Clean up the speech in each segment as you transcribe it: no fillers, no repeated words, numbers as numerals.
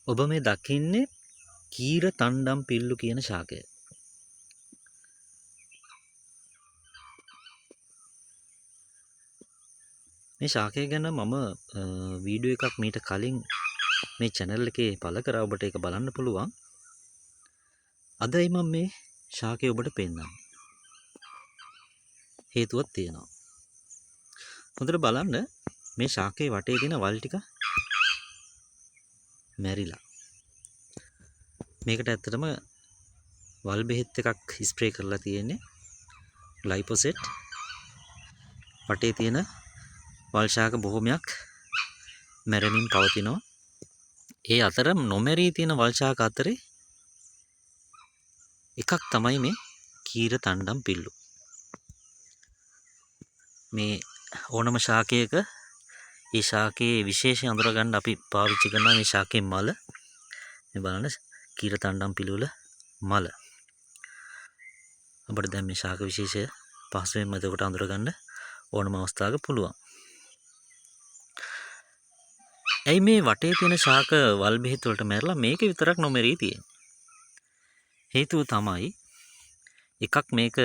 ඔබ මේ දකින්නේ කීර තණ්ඩම් පිල්ලු කියන ශාකය. මේ ශාකය ගැන මම වීඩියෝ එකක් මීට කලින් මේ channel එකේ පළ කරා. ඔබට ඒක බලන්න පුළුවන්. අදයි මම මේ ශාකය ඔබට පෙන්නන්නේ. හේතුවක් තියෙනවා. හොඳට බලන්න මේ ශාකයේ වටේ තියෙන වල් ටික මැරිලා. මේකට ඇත්තටම වල් බෙහෙත් එකක් ස්ප්‍රේ කරලා තියෙන්නේ. ග්ලයිපොසෙට්. වටේ තියෙන වල් ශාක බොහොමයක් මැරෙමින් පවතිනවා. ඒ අතර නොමැරී තියෙන වල් ශාක අතරේ එකක් තමයි මේ කීර තණ්ඩම් පිල්ලු. මේ ඕනම ශාකයක ඒ ශාකයේ විශේෂය අඳුරගන්න අපි පාවිච්චි කරන මේ ශාකයේ මල. මේ බලන්න කීර තණ්ඩම් පිල්ලු වල මල. අපිට දැන් මේ ශාක විශේෂය පහසුවෙන්ම එතකොට අඳුරගන්න ඕනම අවස්ථාවක පුළුවන්. ඇයි මේ වටේ තියෙන ශාක වල් බෙහෙත් වලට මැරලා මේක විතරක් නොමැරී තියෙන්නේ? හේතුව තමයි එකක් මේක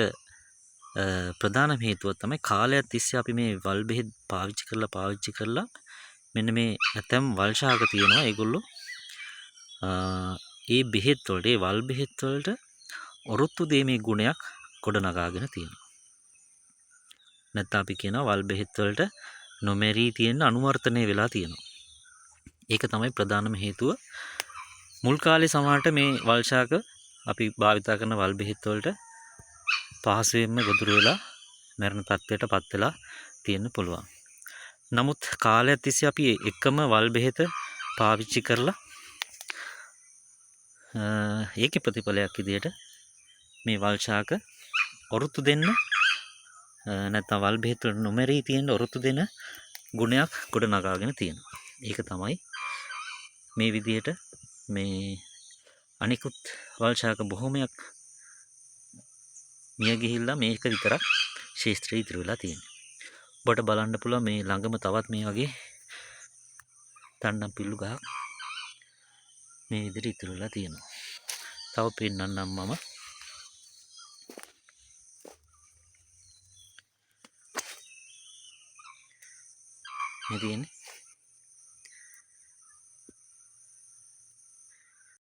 ප්‍රධාන හේතුව තමයි කාලයක් තිස්සේ අපි මේ වල් බෙහෙත් පාවිච්චි කරලා මෙන්න මේ ඇතැම් වල් ශාක තියෙනවා. ඒගොල්ලෝ ඒ බෙහෙත් වලට ඒ වල් බෙහෙත් වලට ඔරොත්තු දෙීමේ ගුණයක් ගොඩනගාගෙන තියෙනවා. නැත්නම් අපි කියනවා වල් බෙහෙත් වලට නොමැරී තියෙන අනුවර්තනය වෙලා තියෙනවා. ඒක තමයි ප්‍රධානම හේතුව. මුල් කාලේ සමහරට මේ වල් ශාක අපි භාවිතා කරන වල් බෙහෙත් වලට පහසුවෙන්ම ගොදුරු වෙලා මරණ තත්ත්වයට පත් වෙලා තියෙන්න පුළුවන්. නමුත් කාලයක් තිස්සේ අපි එකම වල් බෙහෙත පාවිච්චි කරලා ඒකේ ප්‍රතිඵලයක් විදියට මේ වල් ශාක ඔරොත්තු දෙන්න නැත්නම් වල් බෙහෙත් වල නොමැරී තියෙන ඔරොත්තු දෙන ගුණයක් ගොඩනගාගෙන තියෙනවා. ඒක තමයි මේ විදියට මේ අනිකුත් වල් ශාක බොහොමයක් මිය ගිහිල්ලා මේක විතරක් ශේෂ්ත්‍රයේ ඉතුරු වෙලා තියෙනවා. ඔබට බලන්න පුළුවන් මේ ළඟම තවත් මේ වගේ තණ්ඩම් පිල්ලු ගහක් මේ විදිහට ඉතුරු වෙලා තියෙනවා. තව පෙන්නන්නම් මම. මේ තියෙන්නේ